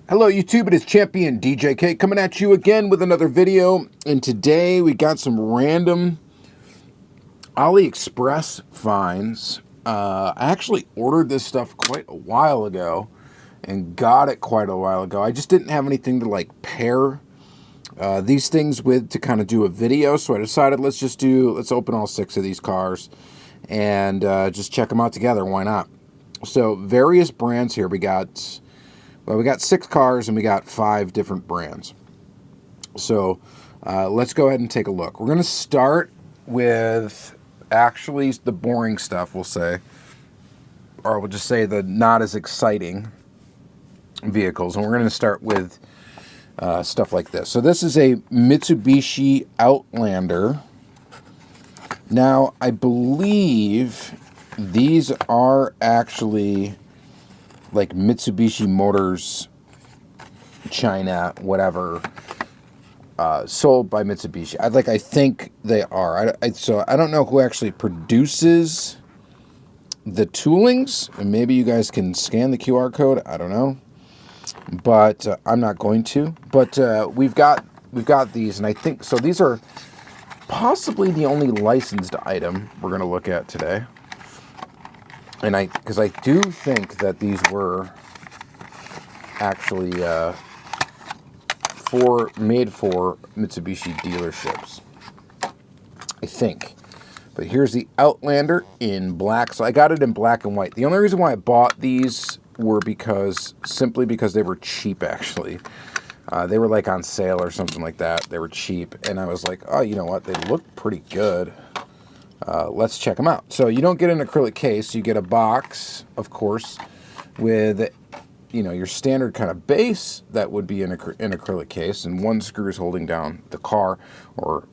Hello YouTube, it is Championdjk coming at you again with another video, and today we got some random AliExpress finds. I actually ordered this stuff quite a while ago and got it quite a while ago. I just didn't have anything to like pair these things with to kind of do a video, so I decided let's open all 6 of these cars and just check them out together. Why not? So various brands here. We got 6 cars and we got 5 different brands. So let's go ahead and take a look. We're going to start with actually the boring stuff, we'll say. Or we'll just say the not as exciting vehicles. And we're going to start with stuff like this. So this is a Mitsubishi Outlander. Now, I believe these are actually like Mitsubishi Motors China, whatever, sold by Mitsubishi. I think they are. So I don't know who actually produces the toolings, and maybe you guys can scan the QR code. I don't know, but I'm not going to. But we've got these, and I think so. These are possibly the only licensed item we're going to look at today. And because I do think that these were actually made for Mitsubishi dealerships, I think. But here's the Outlander in black. So I got it in black and white. The only reason why I bought these were simply because they were cheap, actually. They were like on sale or something like that. They were cheap, and I was like, oh, you know what? They look pretty good. Let's check them out. So you don't get an acrylic case. You get a box, of course, with, you know, your standard kind of base that would be an acrylic case, and 1 screw is holding down the car or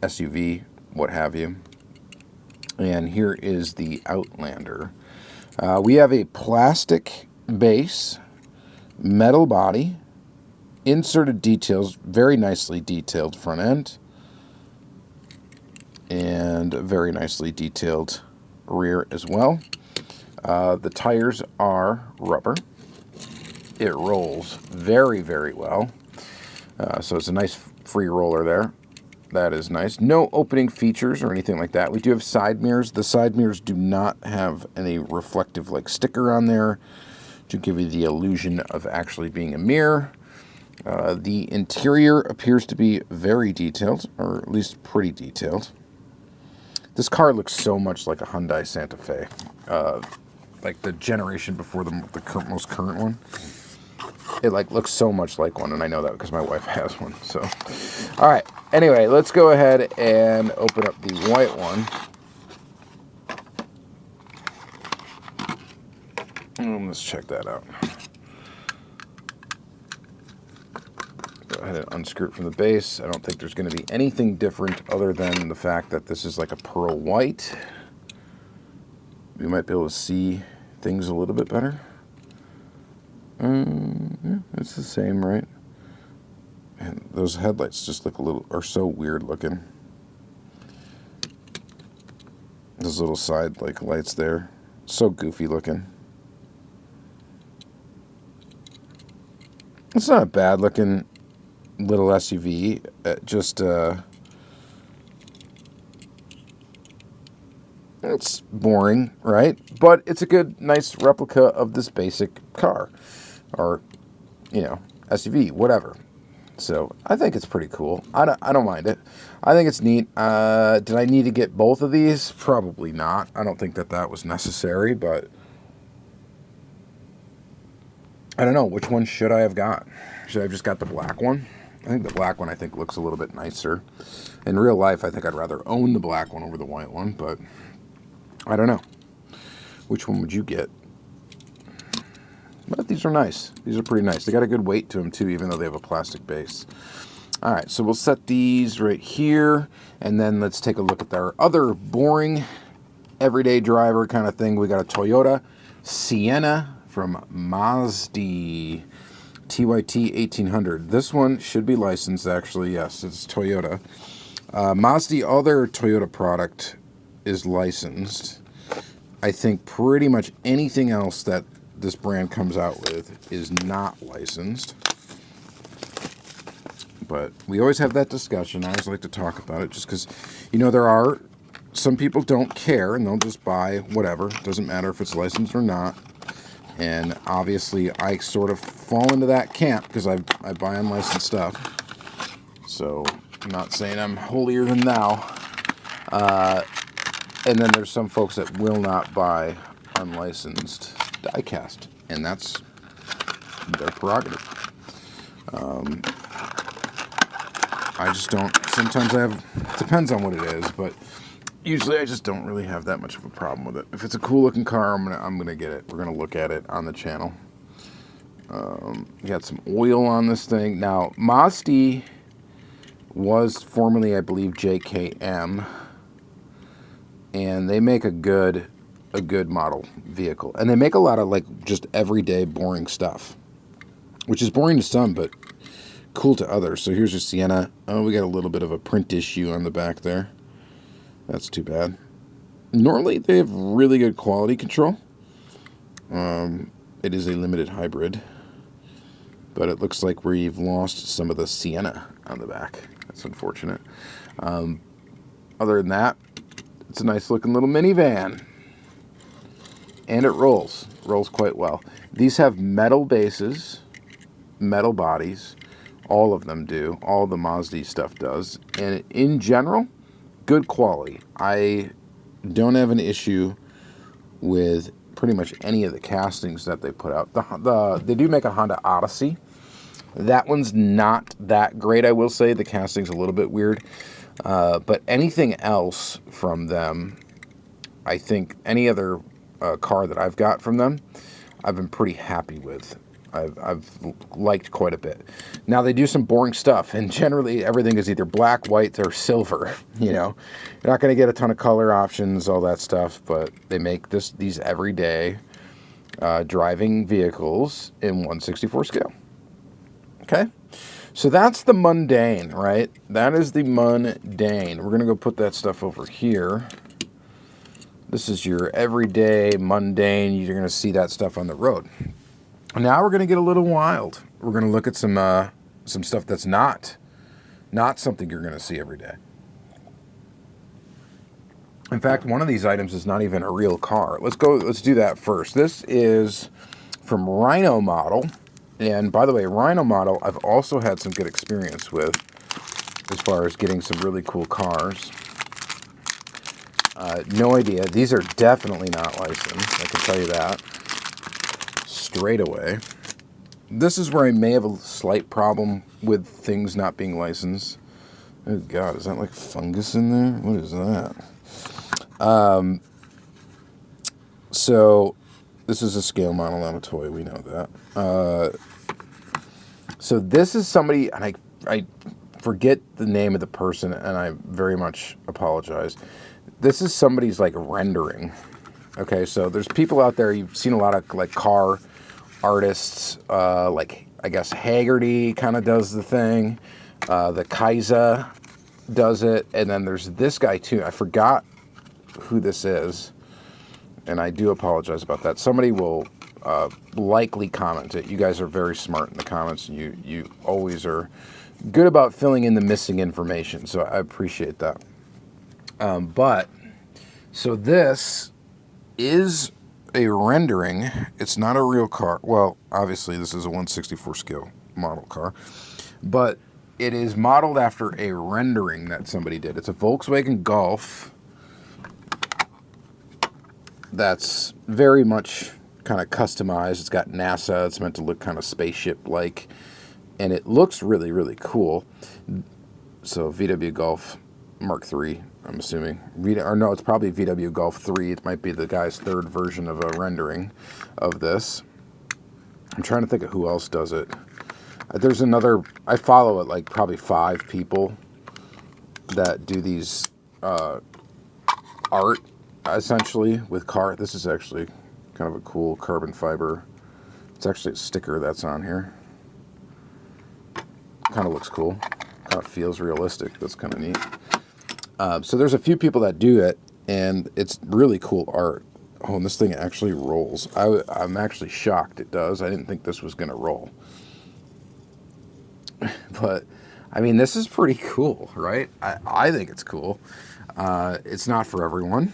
SUV, what have you. And here is the Outlander. We have a plastic base, metal body, inserted details, very nicely detailed front end, and very nicely detailed rear as well. The tires are rubber. It rolls very, very well. So it's a nice free roller there. That is nice. No opening features or anything like that. We do have side mirrors. The side mirrors do not have any reflective like sticker on there to give you the illusion of actually being a mirror. The interior appears to be very detailed, or at least pretty detailed. This car looks so much like a Hyundai Santa Fe, like the generation before the most current one. It looks so much like one, and I know that because my wife has one. So, all right. Anyway, let's go ahead and open up the white one. Let's check that out. Go ahead and unscrew it from the base. I don't think there's going to be anything different other than the fact that this is like a pearl white. We might be able to see things a little bit better. Yeah, it's the same, right? And those headlights just are so weird looking. Those little side lights there, so goofy looking. It's not a bad looking little SUV, it's boring, right? But it's a good, nice replica of this basic car, or, you know, SUV, whatever. So I think it's pretty cool. I don't mind it. I think it's neat. Did I need to get both of these? Probably not. I don't think that was necessary, but I don't know. Which one should I have got? Should I have just got the black one? I think the black one looks a little bit nicer. In real life, I think I'd rather own the black one over the white one, but I don't know. Which one would you get? But these are nice. These are pretty nice. They got a good weight to them too, even though they have a plastic base. All right, so we'll set these right here, and then let's take a look at our other boring, everyday driver kind of thing. We got a Toyota Sienna from Mazda. TYT 1800. This one should be licensed, actually. Yes, it's Toyota. Mazda, all their Toyota product is licensed. I think pretty much anything else that this brand comes out with is not licensed. But we always have that discussion. I always like to talk about it just because, you know, there are some people don't care and they'll just buy whatever. Doesn't matter if it's licensed or not. And obviously I sort of fall into that camp because I buy unlicensed stuff. So I'm not saying I'm holier than thou. And then there's some folks that will not buy unlicensed diecast. And that's their prerogative. I just don't, sometimes I have, depends on what it is, but usually I just don't really have that much of a problem with it. If it's a cool looking car, I'm gonna get it. We're gonna look at it on the channel. Got some oil on this thing. Now, Mazda was formerly, I believe, JKM, and they make a good model vehicle. And they make a lot of like just everyday boring stuff, which is boring to some, but cool to others. So here's a Sienna. Oh, we got a little bit of a print issue on the back there. That's too bad. Normally they have really good quality control. It is a limited hybrid, but it looks like we've lost some of the Sienna on the back. That's unfortunate. Other than that, it's a nice looking little minivan, and it rolls quite well. These have metal bases, metal bodies. All of them do. All the Mazda stuff does. And in general, good quality. I don't have an issue with pretty much any of the castings that they put out. They do make a Honda Odyssey. That one's not that great, I will say. The casting's a little bit weird. But anything else from them, I think any other car that I've got from them, I've been pretty happy with. I've liked quite a bit. Now they do some boring stuff, and generally everything is either black, white, or silver. You know, you're not going to get a ton of color options, all that stuff, but they make these everyday driving vehicles in 1/64 scale. Okay, so that's the mundane, right? That is the mundane. We're going to go put that stuff over here. This is your everyday mundane. You're going to see that stuff on the road. Now we're going to get a little wild. We're going to look at some stuff that's not something you're going to see every day. In fact, one of these items is not even a real car. Let's do that first. This is from Rhino Model. And by the way, Rhino Model I've also had some good experience with as far as getting some really cool cars. No idea. These are definitely not licensed. I can tell you that straight away. This is where I may have a slight problem with things not being licensed. Oh God, is that like fungus in there? What is that? So this is a scale model, not a toy. We know that. So this is somebody, and I forget the name of the person, and I very much apologize. This is somebody's like rendering. Okay, so there's people out there, you've seen a lot of like car artists, like I guess Haggerty kind of does the thing. The Kaiser does it, and then there's this guy too. I forgot who this is, and I do apologize about that. Somebody will likely comment it. You guys are very smart in the comments, and you always are good about filling in the missing information, so I appreciate that. But so this is a rendering. It's not a real car. Well, obviously this is a 1/64 scale model car, but it is modeled after a rendering that somebody did. It's a Volkswagen Golf that's very much kind of customized. It's got NASA. It's meant to look kind of spaceship-like, and it looks really, really cool. So VW Golf Mark III, I'm assuming. Or no, it's probably VW Golf 3. It might be the guy's third version of a rendering of this. I'm trying to think of who else does it. There's another, I follow it like probably 5 people that do these art, essentially, with car. This is actually kind of a cool carbon fiber. It's actually a sticker that's on here. Kind of looks cool. Kind of feels realistic. That's kind of neat. So there's a few people that do it, and it's really cool art. Oh, and this thing actually rolls. I'm actually shocked it does. I didn't think this was going to roll. But, I mean, this is pretty cool, right? I think it's cool. It's not for everyone,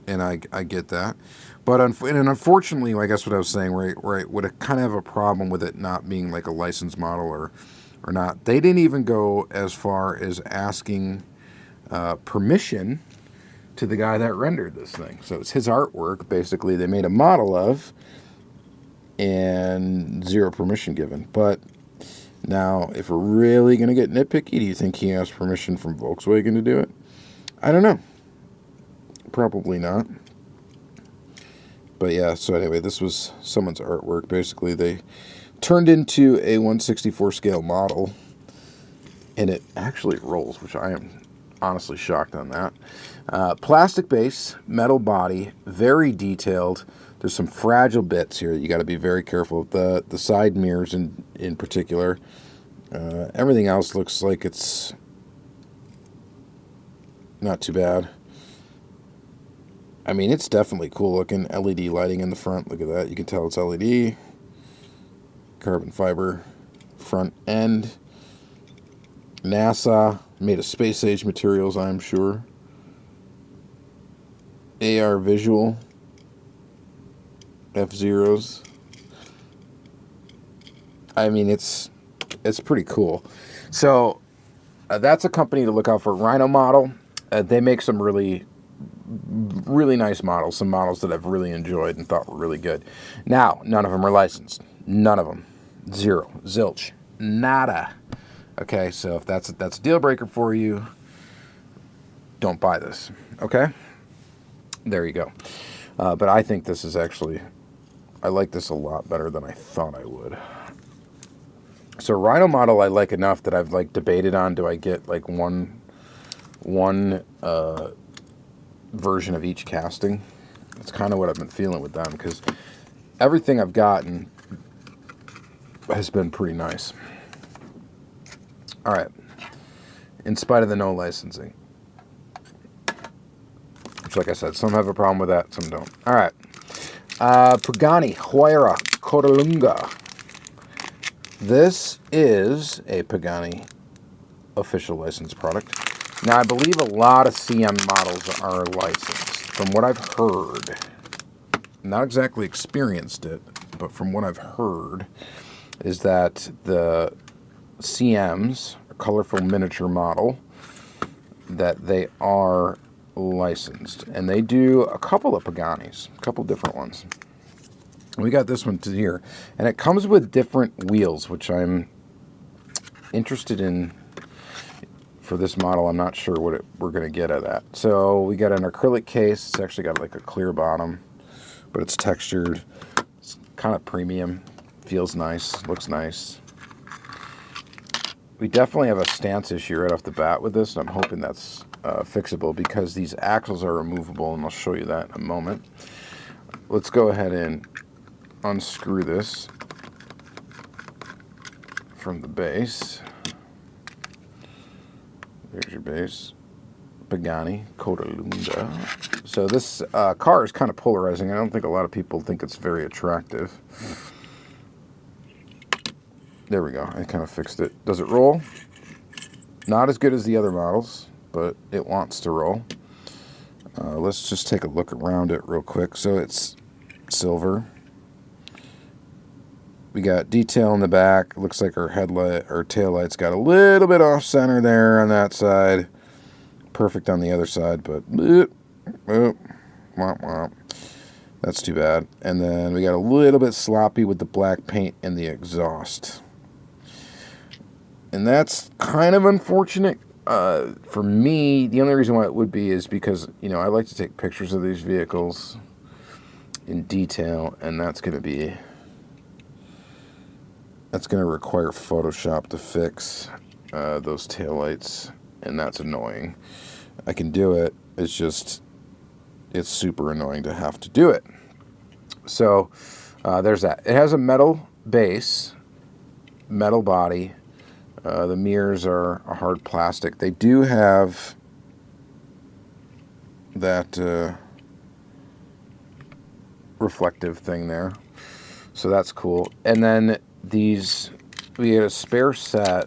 and I get that. But unfortunately, I guess what I was saying, right, would kind of have a problem with it not being like a licensed model or not. They didn't even go as far as asking permission to the guy that rendered this thing. So it's his artwork, basically, they made a model of, and zero permission given. But now, if we're really going to get nitpicky, do you think he asked permission from Volkswagen to do it? I don't know. Probably not. But yeah, so anyway, this was someone's artwork. Basically, they turned into a 1/64 scale model, and it actually rolls, which I am honestly shocked on that. Plastic base, metal body, very detailed. There's some fragile bits here. You got to be very careful. The side mirrors in particular. Everything else looks like it's not too bad. I mean, it's definitely cool looking. LED lighting in the front. Look at that. You can tell it's LED. Carbon fiber front end. NASA made of space age materials, I'm sure. AR visual. F-Zeros. I mean, it's pretty cool. So that's a company to look out for. Rhino Model. They make some really nice models. Some models that I've really enjoyed and thought were really good. Now, none of them are licensed. None of them. Zero. Zilch. Nada. Okay, so if that's a deal breaker for you, don't buy this. Okay? There you go. But I think this is actually, I like this a lot better than I thought I would. So Rhino Model I like enough that I've like debated on, do I get like one version of each casting? That's kind of what I've been feeling with them, because everything I've gotten has been pretty nice. All right. In spite of the no licensing. Which, like I said, some have a problem with that, some don't. All right. Pagani, Huayra, Kolunga. This is a Pagani official licensed product. Now, I believe a lot of CM models are licensed. From what I've heard, not exactly experienced it, but from what I've heard, is that the CMs, a colorful miniature model, that they are licensed. And they do a couple of Paganis, a couple different ones. We got this one to here. And it comes with different wheels, which I'm interested in. For this model, I'm not sure what we're going to get at that. So we got an acrylic case. It's actually got like a clear bottom, but it's textured. It's kind of premium. Feels nice. Looks nice. We definitely have a stance issue right off the bat with this, and I'm hoping that's fixable because these axles are removable, and I'll show you that in a moment. Let's go ahead and unscrew this from the base. There's your base. Pagani, Kolunga. So this car is kind of polarizing. I don't think a lot of people think it's very attractive. There we go. I kind of fixed it. Does it roll? Not as good as the other models, but it wants to roll. Let's just take a look around it real quick. So it's silver. We got detail in the back. Looks like our headlight or tail light's got a little bit off center there on that side. Perfect on the other side, but womp womp. That's too bad. And then we got a little bit sloppy with the black paint and the exhaust. And that's kind of unfortunate. For me, the only reason why it would be is because, you know, I like to take pictures of these vehicles in detail, and that's going to require Photoshop to fix those taillights, and that's annoying. I can do it, it's just, it's super annoying to have to do it. So there's that. It has a metal base, metal body. The mirrors are a hard plastic. They do have that reflective thing there. So that's cool. And then these, we had a spare set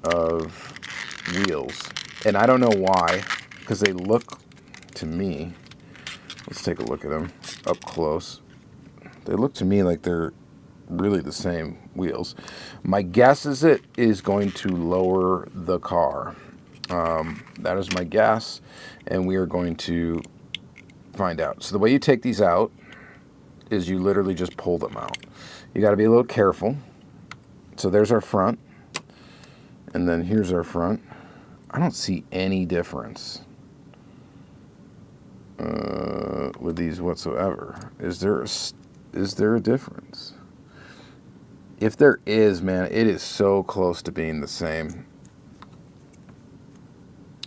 of wheels. And I don't know why, because they look to me, let's take a look at them up close. They look to me like they're really the same wheels. My guess is it is going to lower the car. That is my guess, and we are going to find out. So the way you take these out is you literally just pull them out. You got to be a little careful. So there's our front, and then here's our front. I don't see any difference with these whatsoever. Is there a difference? If there is, man, it is so close to being the same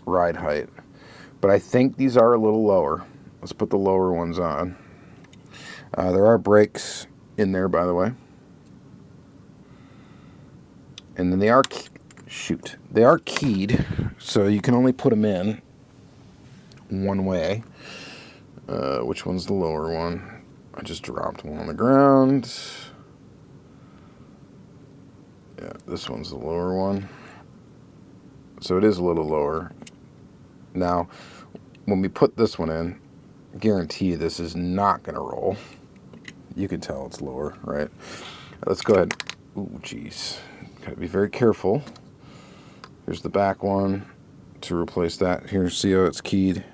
ride height. But I think these are a little lower. Let's put the lower ones on. There are brakes in there, by the way. And then they are, they are keyed, so you can only put them in one way. Which one's the lower one? I just dropped one on the ground. Yeah, this one's the lower one. So it is a little lower. Now, when we put this one in, I guarantee you this is not going to roll. You can tell it's lower, right? Let's go ahead. Ooh, geez. Got to be very careful. Here's the back one to replace that. Here, see how it's keyed?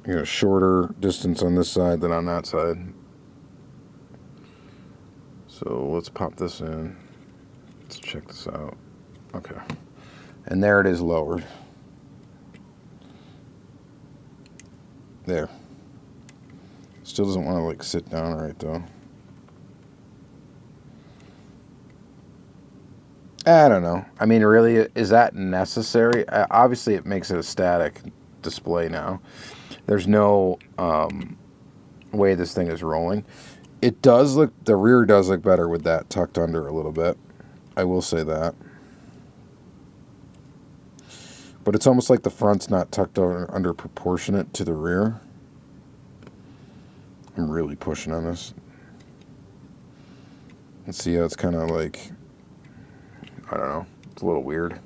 You got a shorter distance on this side than on that side. So let's pop this in. Let's check this out. Okay. And there it is lowered. There. Still doesn't want to like sit down right though. I don't know. I mean, really, is that necessary? Obviously, it makes it a static display now. There's no way this thing is rolling. It does look, the rear does look better with that tucked under a little bit. I will say that. But it's almost like the front's not tucked under proportionate to the rear. I'm really pushing on this. Let's see how it's kind of like, I don't know. It's a little weird.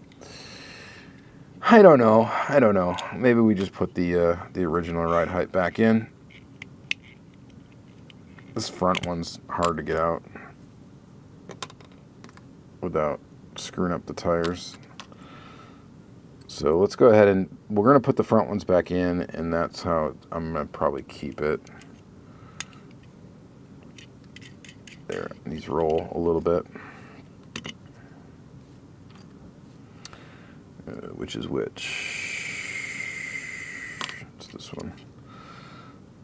I don't know. Maybe we just put the original ride height back in. This front one's hard to get out without screwing up the tires. So let's go ahead and we're going to put the front ones back in, and that's how I'm going to probably keep it. There, these roll a little bit. Which is which? It's this one.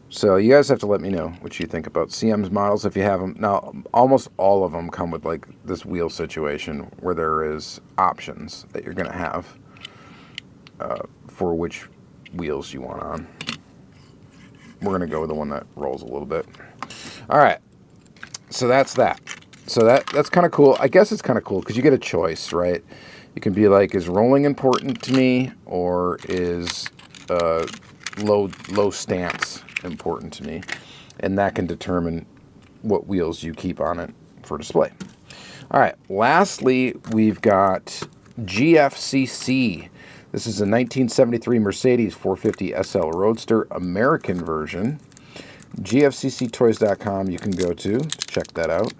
So you guys have to let me know what you think about CM's models if you have them. Now, almost all of them come with like this wheel situation where there is options that you're going to have for which wheels you want on. We're going to go with the one that rolls a little bit. All right. So that's that. So that's kind of cool. I guess it's kind of cool because you get a choice, right? You can be like, is rolling important to me, or is low stance important to me? And that can determine what wheels you keep on it for display. All right, lastly, we've got GFCC. This is a 1973 Mercedes 450 SL Roadster American version. GFCCtoys.com you can go to check that out.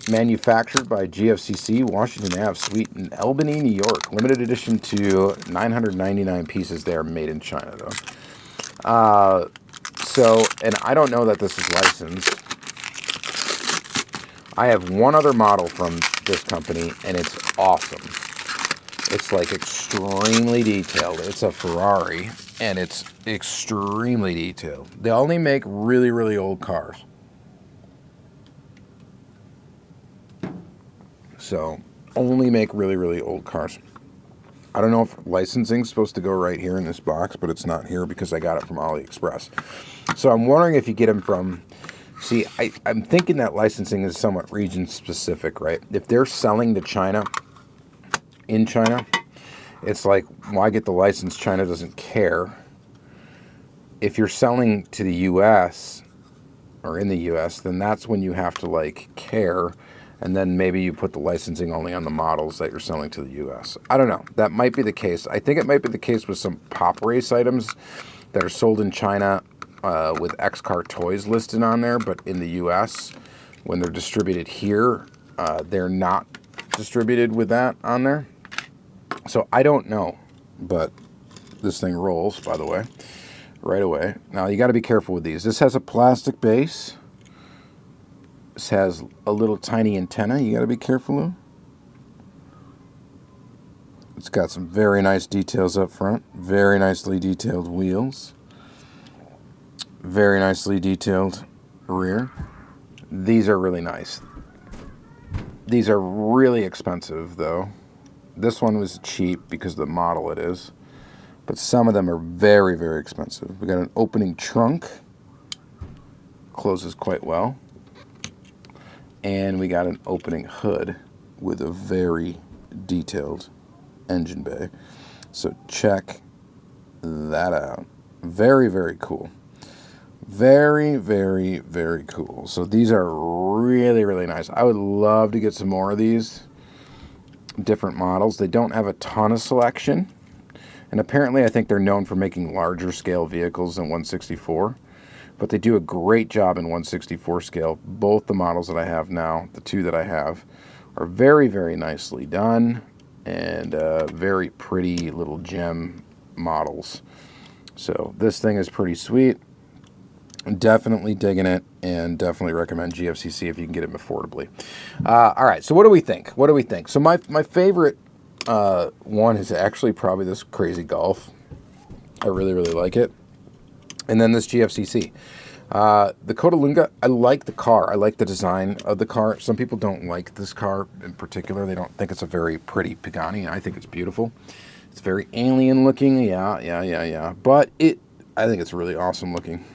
Manufactured by GFCC, Washington Ave Suite in Albany, New York. Limited edition to 999 pieces. They are made in China, though. And I don't know that this is licensed. I have one other model from this company, and it's awesome. It's like extremely detailed. It's a Ferrari, and it's extremely detailed. They only make really, really old cars. So, only make really, really old cars. I don't know if licensing's supposed to go right here in this box, but it's not here because I got it from AliExpress. So I'm wondering if you get them from... See, I'm thinking that licensing is somewhat region-specific, right? If they're selling to China, in China, it's like, why get the license? China doesn't care. if you're selling to the US or in the US, then that's when you have to like care, and then maybe you put the licensing only on the models that you're selling to the US. I don't know. That might be the case. I think it might be the case with some Pop Race items that are sold in China with X-Car Toys listed on there, but in the US, when they're distributed here, they're not distributed with that on there. So I don't know, but this thing rolls, by the way, right away. Now you got to be careful with these. This has a plastic base. This has a little tiny antenna. You got to be careful of. It's got some very nice details up front. Very nicely detailed wheels. Very nicely detailed rear. These are really nice. These are really expensive, though. This one was cheap because of the model it is. But some of them are very, very expensive. We got an opening trunk. Closes quite well. And we got an opening hood with a very detailed engine bay. So check that out. Very, very cool. Very, very, very cool. So these are really, really nice. I would love to get some more of these different models. They don't have a ton of selection. And apparently I think they're known for making larger scale vehicles than 164. But they do a great job in 164 scale. Both the models that I have now, the two that I have, are very, very nicely done. And very pretty little gem models. So this thing is pretty sweet. Definitely digging it, and definitely recommend GFCC if you can get it affordably. All right, so what do we think? What do we think? So my favorite one is actually probably this Crazy Golf. I really, really like it. And then this GFCC. The Kolunga, I like the car. I like the design of the car. Some people don't like this car in particular. They don't think it's a very pretty Pagani. I think it's beautiful. It's very alien looking. Yeah. But I think it's really awesome looking.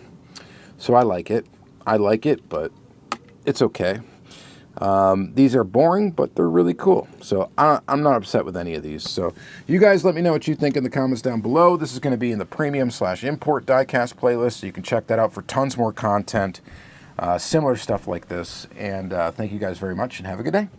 So I like it. But it's okay. These are boring, but they're really cool. So I'm not upset with any of these. So you guys let me know what you think in the comments down below. This is going to be in the premium/import diecast playlist. So you can check that out for tons more content, similar stuff like this. And thank you guys very much and have a good day.